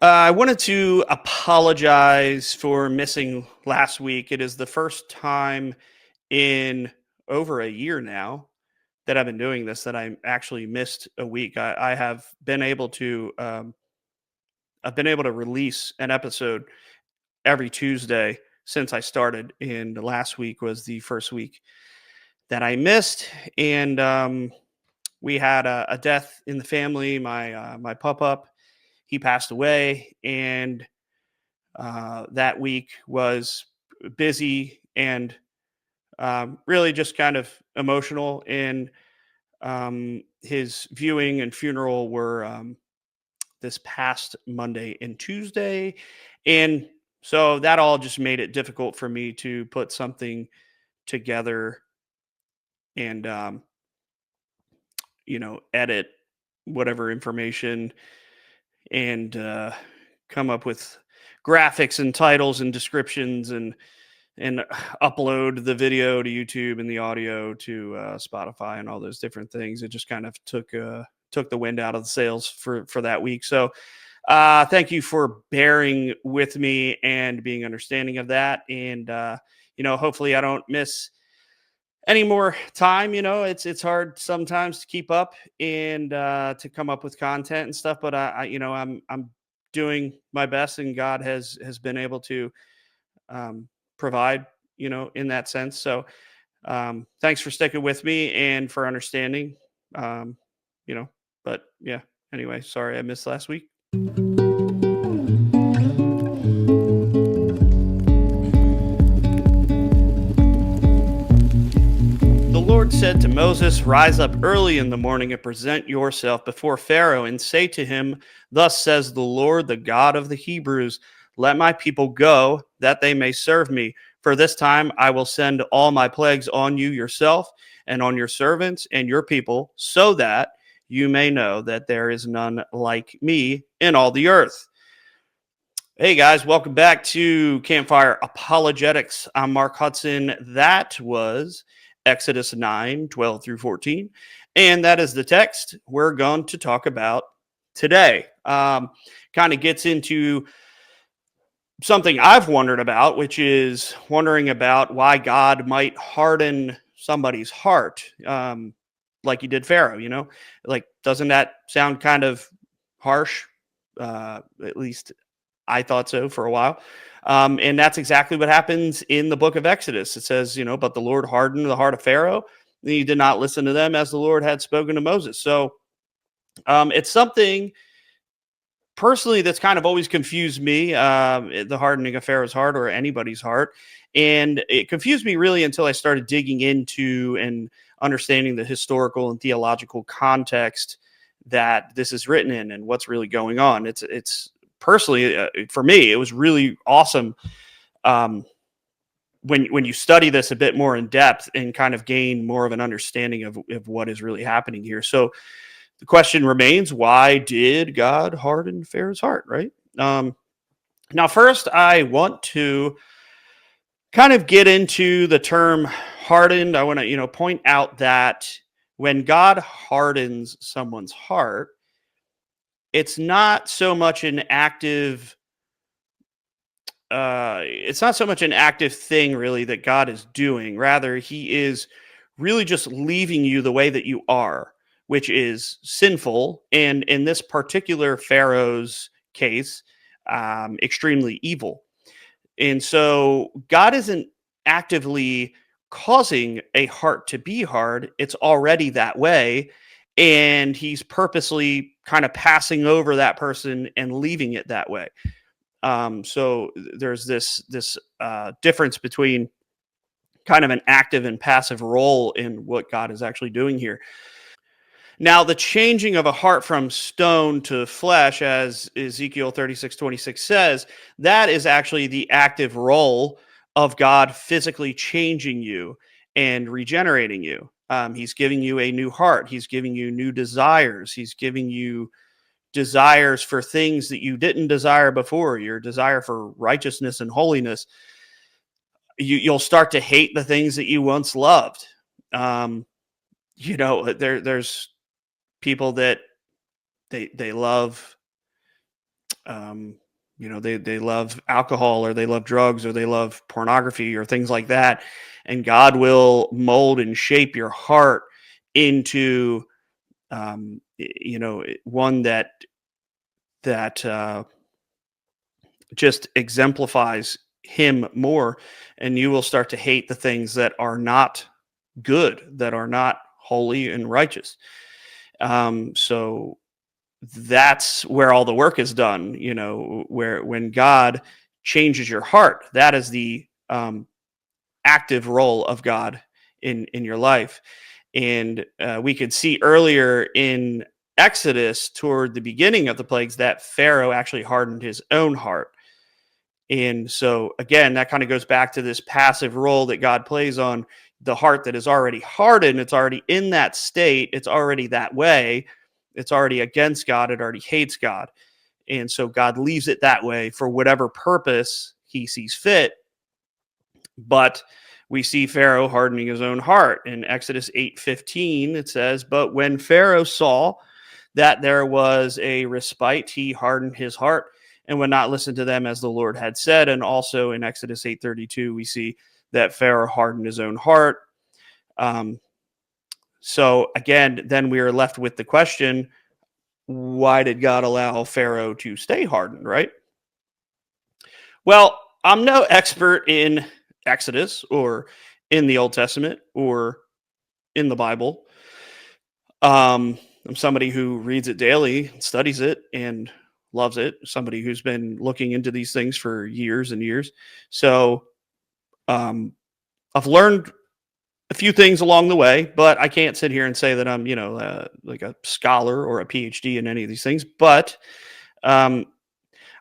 I wanted to apologize for missing last week. It is the first time in over a year now that I've been doing this that I actually missed a week. I have been able to I've been able to release an episode every Tuesday since I started, and last week was the first week that I missed. And we had a death in the family. My pup up, he passed away, and that week was busy and really just kind of emotional. And his viewing and funeral were this past Monday and Tuesday. And so that all just made it difficult for me to put something together and, edit whatever information and come up with graphics and titles and descriptions and upload the video to YouTube and the audio to Spotify and all those different things. It just kind of took the wind out of the sails for that week. So thank you for bearing with me and being understanding of that. And hopefully I don't miss any more time. It's hard sometimes to keep up and to come up with content and stuff. But I'm doing my best, and God has been able to provide, in that sense. So thanks for sticking with me and for understanding. Um, you know, but yeah. Anyway, sorry I missed last week. The Lord said to Moses, "Rise up early in the morning and present yourself before Pharaoh and say to him, 'Thus says the Lord, the God of the Hebrews, let my people go, that they may serve me. For this time I will send all my plagues on you yourself and on your servants and your people, so that you may know that there is none like me in all the earth.'" Hey guys, welcome back to Campfire Apologetics. I'm Mark Hudson. That was Exodus 9:12 through 14. And that is the text we're going to talk about today. Kind of gets into something I've wondered about, which is wondering about why God might harden somebody's heart, like he did Pharaoh, Like, doesn't that sound kind of harsh? At least I thought so for a while. And that's exactly what happens in the book of Exodus. It says, but the Lord hardened the heart of Pharaoh, and he did not listen to them as the Lord had spoken to Moses. So it's something personally that's kind of always confused me, the hardening of Pharaoh's heart or anybody's heart. And it confused me really until I started digging into and understanding the historical and theological context that this is written in and what's really going on. It's personally, for me, it was really awesome when you study this a bit more in depth and kind of gain more of an understanding of what is really happening here. So the question remains, why did God harden Pharaoh's heart, right? Now, first, I want to kind of get into the term hardened. I want to, point out that when God hardens someone's heart, it's not so much an active it's not so much an active thing really that God is doing. Rather, he is really just leaving you the way that you are, which is sinful, and in this particular Pharaoh's case, extremely evil. And so God isn't actively causing a heart to be hard, it's already that way. And he's purposely kind of passing over that person and leaving it that way. So there's this difference between kind of an active and passive role in what God is actually doing here. Now, the changing of a heart from stone to flesh, as Ezekiel 36:26 says, that is actually the active role of God physically changing you and regenerating you. He's giving you a new heart. He's giving you new desires. He's giving you desires for things that you didn't desire before, your desire for righteousness and holiness. You'll start to hate the things that you once loved. Um, there's people that they love Um, they love alcohol, or they love drugs, or they love pornography, or things like that. And God will mold and shape your heart into, one that just exemplifies Him more, and you will start to hate the things that are not good, that are not holy and righteous. So that's where all the work is done. Where when God changes your heart, that is the active role of God in your life. And we could see earlier in Exodus, toward the beginning of the plagues, that Pharaoh actually hardened his own heart. And so, again, that kind of goes back to this passive role that God plays on the heart that is already hardened. It's already in that state. It's already that way. It's already against God. It already hates God. And so God leaves it that way for whatever purpose He sees fit. But we see Pharaoh hardening his own heart. In Exodus 8:15, it says, "But when Pharaoh saw that there was a respite, he hardened his heart and would not listen to them, as the Lord had said." And also in Exodus 8:32, we see that Pharaoh hardened his own heart. Um, so again, then we are left with the question, why did God allow Pharaoh to stay hardened, right? Well, I'm no expert in Exodus, or in the Old Testament, or in the Bible. I'm somebody who reads it daily, studies it, and loves it. Somebody who's been looking into these things for years and years. So um, I've learned a few things along the way, but I can't sit here and say that I'm, like a scholar or a PhD in any of these things. But um,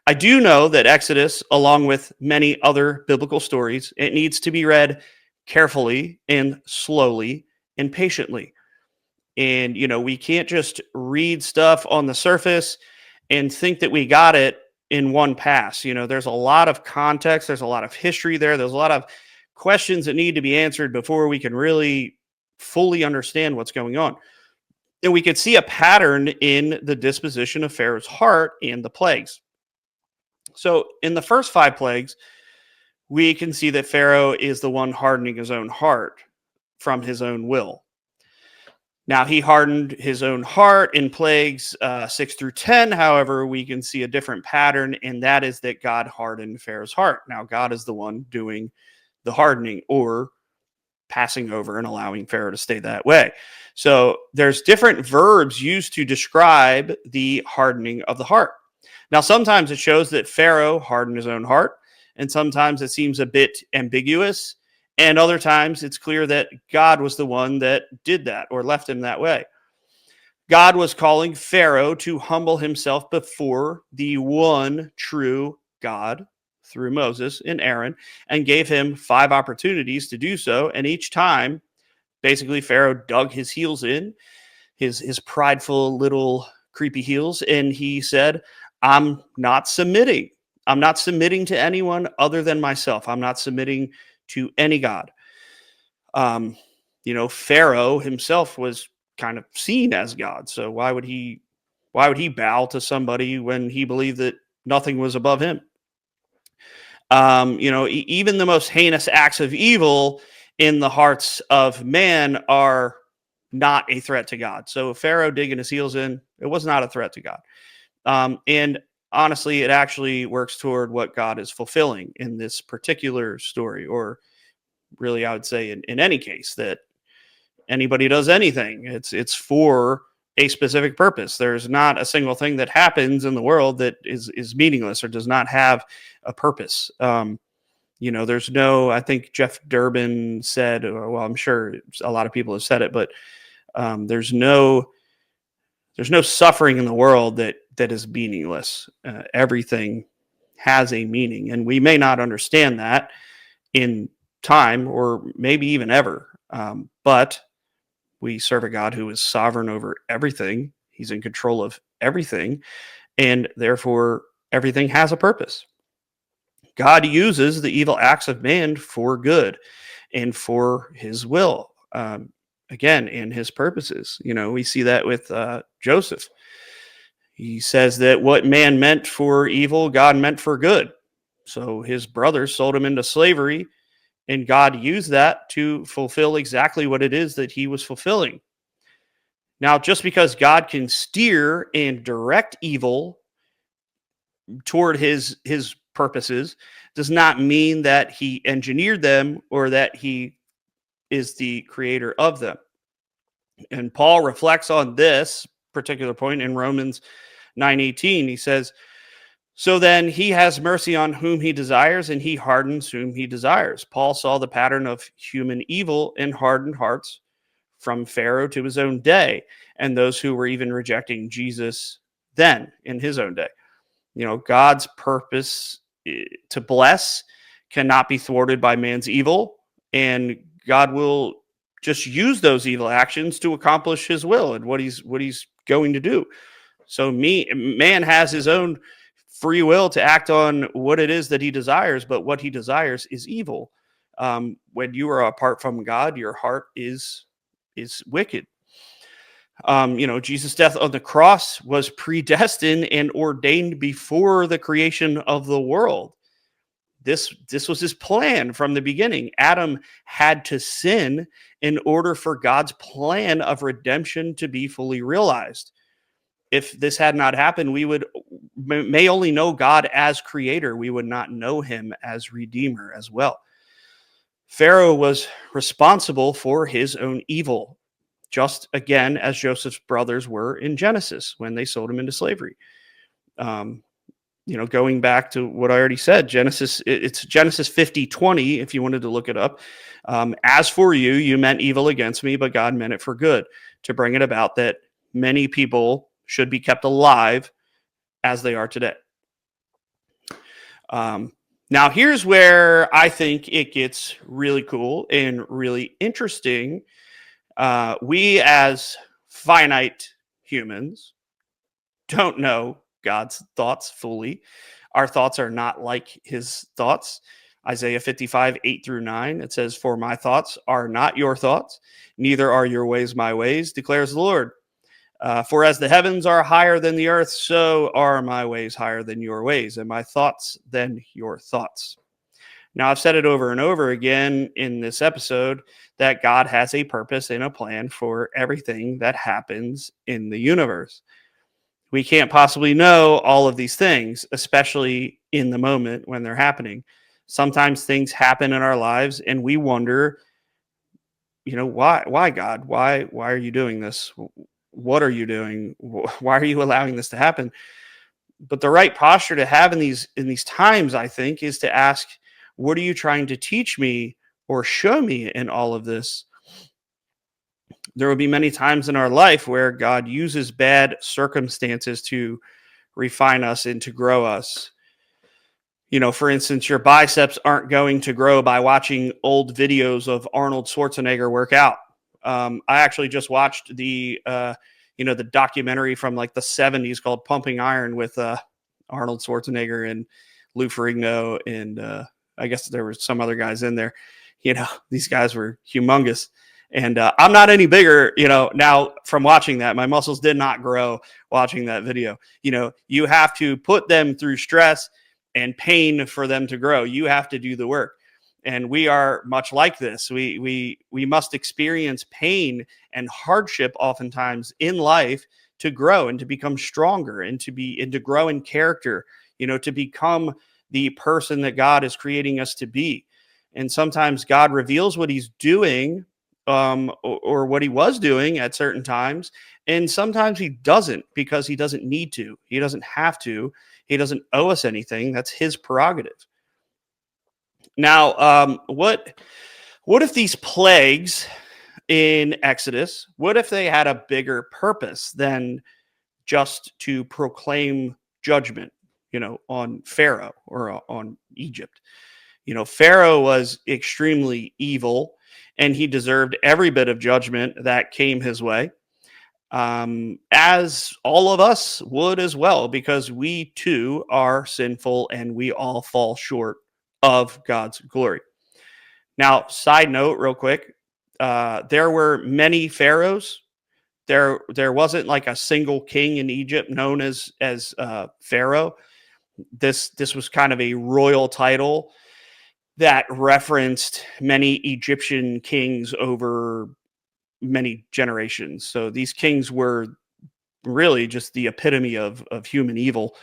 I do know that Exodus, along with many other biblical stories, it needs to be read carefully and slowly and patiently. And, we can't just read stuff on the surface and think that we got it in one pass. There's a lot of context, there's a lot of history there, there's a lot of questions that need to be answered before we can really fully understand what's going on. And we could see a pattern in the disposition of Pharaoh's heart and the plagues. So, in the first 5 plagues, we can see that Pharaoh is the one hardening his own heart from his own will. Now, he hardened his own heart in plagues 6 through 10. However, we can see a different pattern, and that is that God hardened Pharaoh's heart. Now, God is the one doing the hardening, or passing over and allowing Pharaoh to stay that way. So there's different verbs used to describe the hardening of the heart. Now, sometimes it shows that Pharaoh hardened his own heart, and sometimes it seems a bit ambiguous. And other times it's clear that God was the one that did that, or left him that way. God was calling Pharaoh to humble himself before the one true God through Moses and Aaron, and gave him 5 opportunities to do so. And each time, basically, Pharaoh dug his heels in, his prideful little creepy heels, and he said, I'm not submitting. I'm not submitting to anyone other than myself. I'm not submitting to any God. Um, Pharaoh himself was kind of seen as God. So why would he bow to somebody when he believed that nothing was above him? Even the most heinous acts of evil in the hearts of man are not a threat to God. So Pharaoh digging his heels in, it was not a threat to God. And honestly, it actually works toward what God is fulfilling in this particular story, or really, I would say in any case, that anybody does anything, it's for a specific purpose. There's not a single thing that happens in the world that is meaningless or does not have a purpose. There's no, I think Jeff Durbin said, well, I'm sure a lot of people have said it, but there's no suffering in the world that is meaningless. Everything has a meaning, and we may not understand that in time, or maybe even ever. But we serve a God who is sovereign over everything. He's in control of everything, and therefore everything has a purpose. God uses the evil acts of man for good and for his will. Again, in his purposes. We see that with Joseph. He says that what man meant for evil, God meant for good. So his brothers sold him into slavery, and God used that to fulfill exactly what it is that he was fulfilling. Now, just because God can steer and direct evil toward his purposes does not mean that he engineered them or that he is the creator of them. And Paul reflects on this particular point in Romans 9:18. He says, "So then he has mercy on whom he desires, and he hardens whom he desires." Paul saw the pattern of human evil in hardened hearts from Pharaoh to his own day, and those who were even rejecting Jesus then in his own day. God's purpose to bless cannot be thwarted by man's evil, and God will just use those evil actions to accomplish his will and what he's going to do. So man has his own free will to act on what it is that he desires, but what he desires is evil. When you are apart from God, your heart is wicked. Jesus' death on the cross was predestined and ordained before the creation of the world. This was his plan from the beginning. Adam had to sin in order for God's plan of redemption to be fully realized. If this had not happened, we may only know God as creator. We would not know him as redeemer as well. Pharaoh was responsible for his own evil, just again as Joseph's brothers were in Genesis when they sold him into slavery. Um, going back to what I already said, it's Genesis 50:20, if you wanted to look it up. As for you, you meant evil against me, but God meant it for good, to bring it about that many people should be kept alive as they are today. Now, here's where I think it gets really cool and really interesting. We, as finite humans, don't know God's thoughts fully. Our thoughts are not like his thoughts. Isaiah 55:8-9, it says, "For my thoughts are not your thoughts, neither are your ways my ways, declares the Lord. For as the heavens are higher than the earth, so are my ways higher than your ways, and my thoughts than your thoughts." Now, I've said it over and over again in this episode that God has a purpose and a plan for everything that happens in the universe. We can't possibly know all of these things, especially in the moment when they're happening. Sometimes things happen in our lives and we wonder, why God? Why are you doing this? What are you doing? Why are you allowing this to happen? But the right posture to have in these times, I think, is to ask, what are you trying to teach me or show me in all of this? There will be many times in our life where God uses bad circumstances to refine us and to grow us. For instance, your biceps aren't going to grow by watching old videos of Arnold Schwarzenegger work out. I actually just watched the documentary from like the 70s called Pumping Iron with Arnold Schwarzenegger and Lou Ferrigno, and I guess there were some other guys in there. These guys were humongous. And I'm not any bigger, now from watching that. My muscles did not grow watching that video. You have to put them through stress and pain for them to grow. You have to do the work. And we are much like this. We must experience pain and hardship oftentimes in life to grow and to become stronger and to grow in character, to become the person that God is creating us to be. And sometimes God reveals what he's doing, or what he was doing at certain times. And sometimes he doesn't, because he doesn't need to. He doesn't have to. He doesn't owe us anything. That's his prerogative. Now, what if these plagues in Exodus, what if they had a bigger purpose than just to proclaim judgment, on Pharaoh or on Egypt? Pharaoh was extremely evil, and he deserved every bit of judgment that came his way, as all of us would as well, because we too are sinful and we all fall short of God's glory. Now, side note, real quick, there were many pharaohs, there wasn't like a single king in Egypt known as Pharaoh. This was kind of a royal title that referenced many Egyptian kings over many generations. So these kings were really just the epitome of human evil.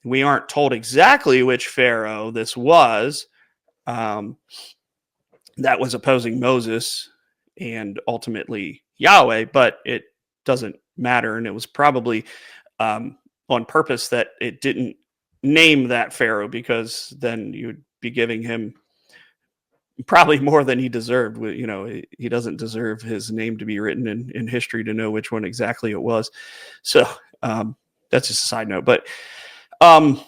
We aren't told exactly which Pharaoh this was, um, that was opposing Moses and ultimately Yahweh, but it doesn't matter. And it was probably on purpose that it didn't name that Pharaoh, because then you'd be giving him probably more than he deserved. You know, he doesn't deserve his name to be written in history to know which one exactly it was. So that's just a side note. But um,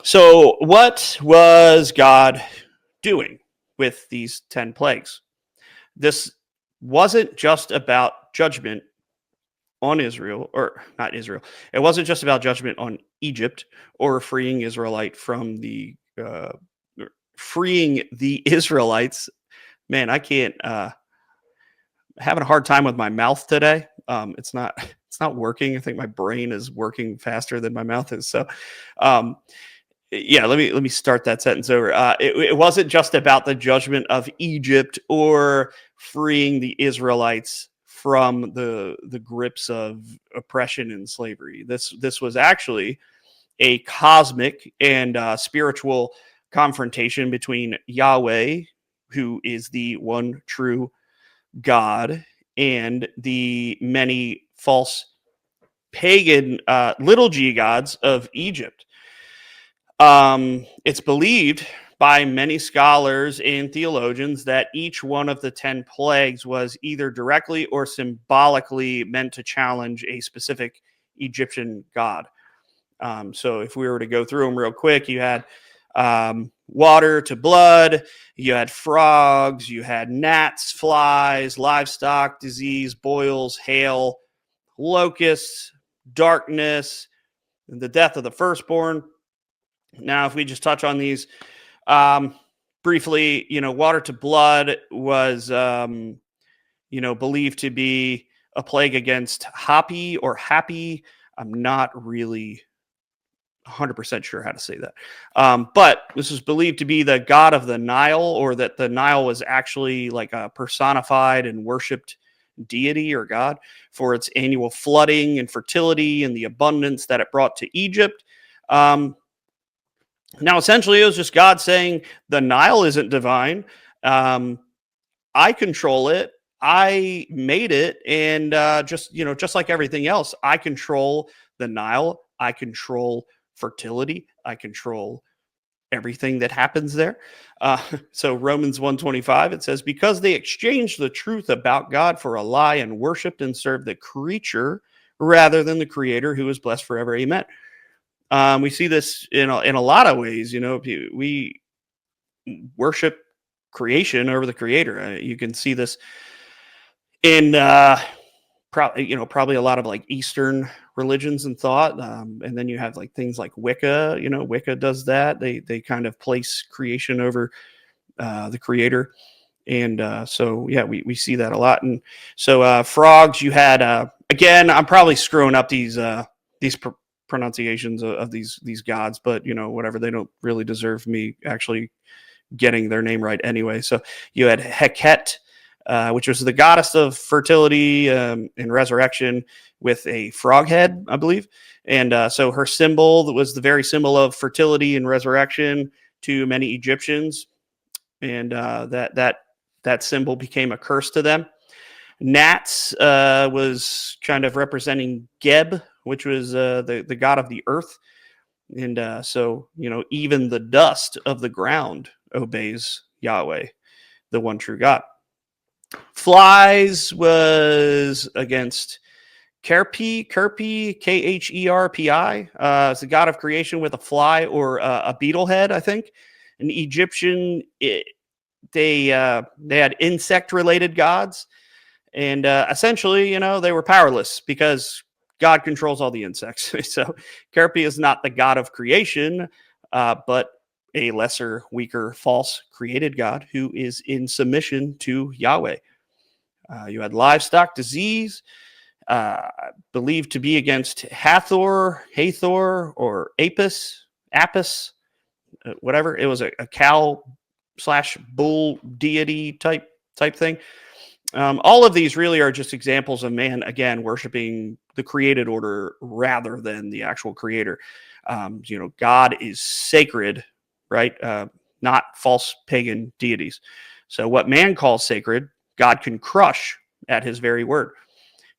so what was God doing with these 10 plagues? This wasn't just about judgment on Israel, or not Israel. It wasn't just about judgment on Egypt or uh, freeing the Israelites. Man, I can't. Having a hard time with my mouth today. It's not. It's not working. I think my brain is working faster than my mouth is. So, um, yeah. Let me start that sentence over. It wasn't just about the judgment of Egypt or freeing the Israelites from the grips of oppression and slavery. This was actually a cosmic and spiritual confrontation between Yahweh, who is the one true God, and the many false pagan little g gods of Egypt. It's believed by many scholars and theologians that each one of the 10 plagues was either directly or symbolically meant to challenge a specific Egyptian god. So if we were to go through them real quick, you had water to blood, you had frogs, you had gnats, flies, livestock disease, boils, hail, locusts, darkness, and the death of the firstborn. Now, if we just touch on these briefly, water to blood was, believed to be a plague against Hapi or Happy. I'm not really 100% sure how to say that. But this is believed to be the god of the Nile, or that the Nile was actually like a personified and worshipped deity or god for its annual flooding and fertility and the abundance that it brought to Egypt. Now, essentially, it was just God saying the Nile isn't divine. I control it. I made it, and just like everything else, I control the Nile. I control fertility. I control everything that happens there. So Romans 1:25, it says, because they exchanged the truth about God for a lie and worshiped and served the creature rather than the creator, who is blessed forever. Amen. We see this in a lot of ways. We worship creation over the creator. You can see this in probably a lot of like Eastern religions and thought, and then you have like things like Wicca. Wicca does that. They kind of place creation over the creator, and so yeah, we see that a lot. And so frogs, you had again. I'm probably screwing up these pronunciations of these gods, but whatever. They don't really deserve me actually getting their name right anyway. So you had Heket, which was the goddess of fertility and resurrection, with a frog head, I believe. And so her symbol was the very symbol of fertility and resurrection to many Egyptians, and that symbol became a curse to them. Nats was kind of representing Geb, which was the god of the earth. And so, even the dust of the ground obeys Yahweh, the one true God. Flies was against Kerpi, Kherpi. It's the god of creation with a fly or a beetle head, I think. An Egyptian, they had insect-related gods. And essentially, they were powerless because God controls all the insects. So Kerpi is not the god of creation, but a lesser, weaker, false created God who is in submission to Yahweh. You had livestock disease, believed to be against Hathor, or Apis, whatever. It was a cow slash bull deity type thing. All of these really are just examples of man, again, worshiping the created order rather than the actual creator. God is sacred, right? Not false pagan deities. So what man calls sacred, God can crush at his very word.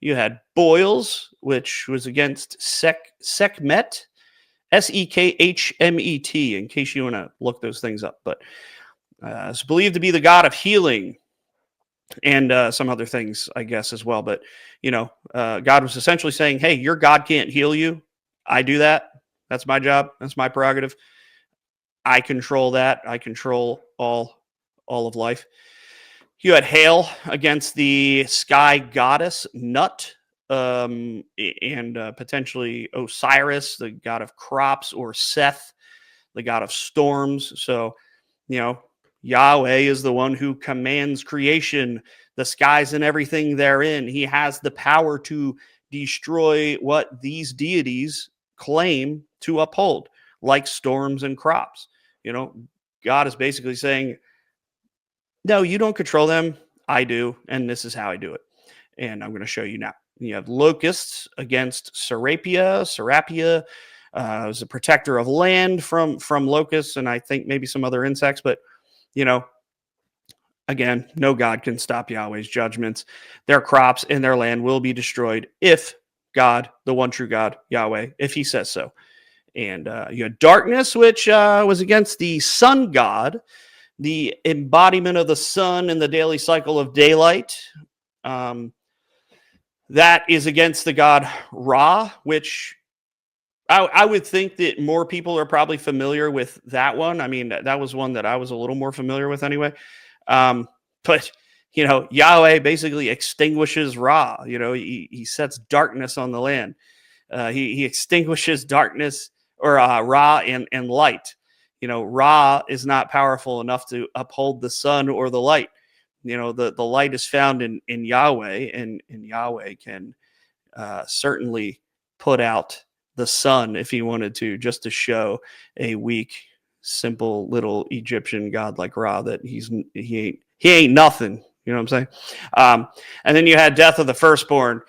You had boils, which was against Sekhmet, Sekhmet, in case you want to look those things up. But it's believed to be the god of healing and some other things, I guess, as well. But, God was essentially saying, hey, your God can't heal you. I do that. That's my job. That's my prerogative. I control that. I control all of life. You had hail against the sky goddess Nut, and potentially Osiris, the god of crops, or Seth, the god of storms. So, Yahweh is the one who commands creation, the skies and everything therein. He has the power to destroy what these deities claim to uphold, like storms and crops. God is basically saying, no, you don't control them. I do. And this is how I do it. And I'm going to show you now. You have locusts against Serapia. Is a protector of land from locusts, and I think maybe some other insects. But again, no God can stop Yahweh's judgments. Their crops and their land will be destroyed if God, the one true God, Yahweh, if he says so. And you had darkness, which was against the sun god, the embodiment of the sun in the daily cycle of daylight. That is against the god Ra, which I would think that more people are probably familiar with that one. I mean, that was one that I was a little more familiar with anyway. But, Yahweh basically extinguishes Ra. He sets darkness on the land. He extinguishes darkness, or Ra and light. Ra is not powerful enough to uphold the sun or the light. The light is found in Yahweh, and Yahweh can certainly put out the sun if he wanted to, just to show a weak, simple little Egyptian god like Ra that he ain't nothing. You know what I'm saying? And then you had death of the firstborn.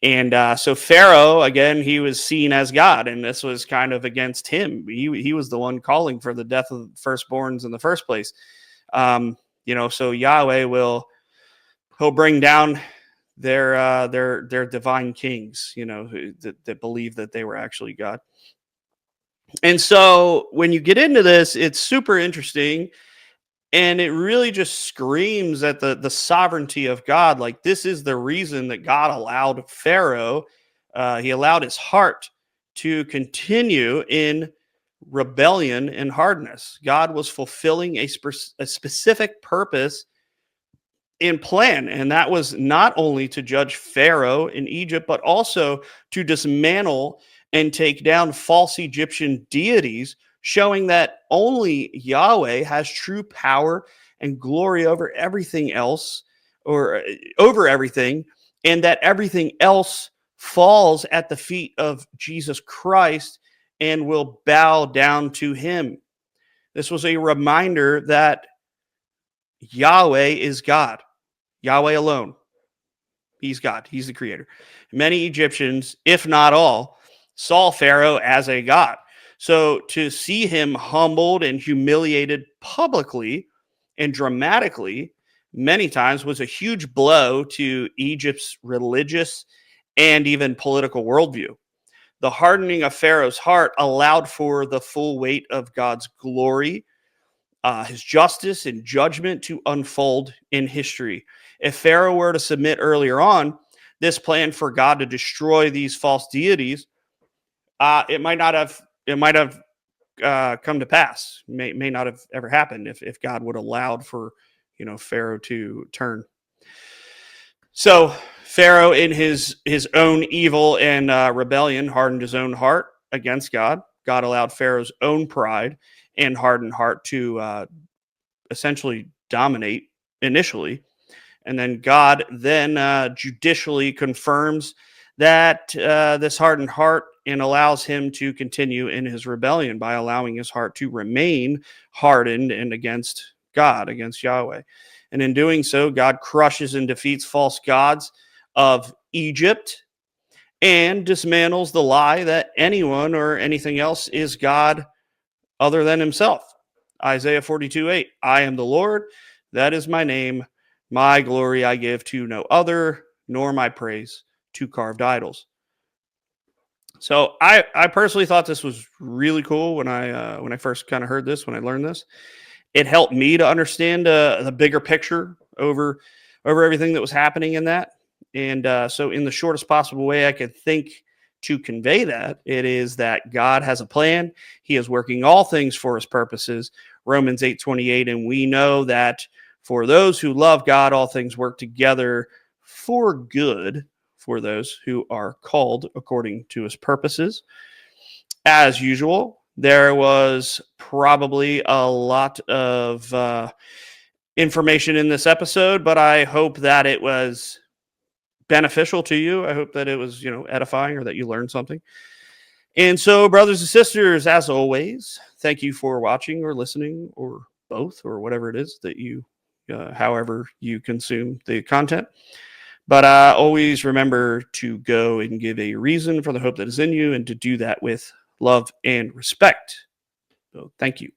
And so Pharaoh, again, he was seen as God, and this was kind of against him. He was the one calling for the death of firstborns in the first place. So Yahweh he'll bring down their divine kings, that believe that they were actually God. And so when you get into this, it's super interesting. And it really just screams at the sovereignty of God. Like, this is the reason that God allowed Pharaoh, he allowed his heart to continue in rebellion and hardness. God was fulfilling a specific purpose and plan, and that was not only to judge Pharaoh in Egypt, but also to dismantle and take down false Egyptian deities, showing that only Yahweh has true power and glory over everything else, or over everything, and that everything else falls at the feet of Jesus Christ and will bow down to him. This was a reminder that Yahweh is God. Yahweh alone. He's God. He's the creator. Many Egyptians, if not all, saw Pharaoh as a god. So to see him humbled and humiliated publicly and dramatically many times was a huge blow to Egypt's religious and even political worldview. The hardening of Pharaoh's heart allowed for the full weight of God's glory, his justice and judgment to unfold in history. If Pharaoh were to submit earlier on, this plan for God to destroy these false deities, it might have come to pass. May not have ever happened if God would have allowed for Pharaoh to turn. So Pharaoh, in his own evil and rebellion, hardened his own heart against God. God allowed Pharaoh's own pride and hardened heart to essentially dominate initially. And then God then judicially confirms that this hardened heart and allows him to continue in his rebellion by allowing his heart to remain hardened and against God, against Yahweh. And in doing so, God crushes and defeats false gods of Egypt and dismantles the lie that anyone or anything else is God other than himself. Isaiah 42:8, I am the Lord, that is my name. My glory I give to no other, nor my praise to carved idols. So I personally thought this was really cool when I first kind of heard this, when I learned this. It helped me to understand the bigger picture over everything that was happening in that. And so, in the shortest possible way I could think to convey that, it is that God has a plan. He is working all things for his purposes. Romans 8:28, and we know that for those who love God, all things work together for good for those who are called according to his purposes. As usual, there was probably a lot of information in this episode, but I hope that it was beneficial to you. I hope that it was, edifying, or that you learned something. And so, brothers and sisters, as always, thank you for watching or listening or both, or whatever it is that you, however you consume the content. But always remember to go and give a reason for the hope that is in you, and to do that with love and respect. So thank you.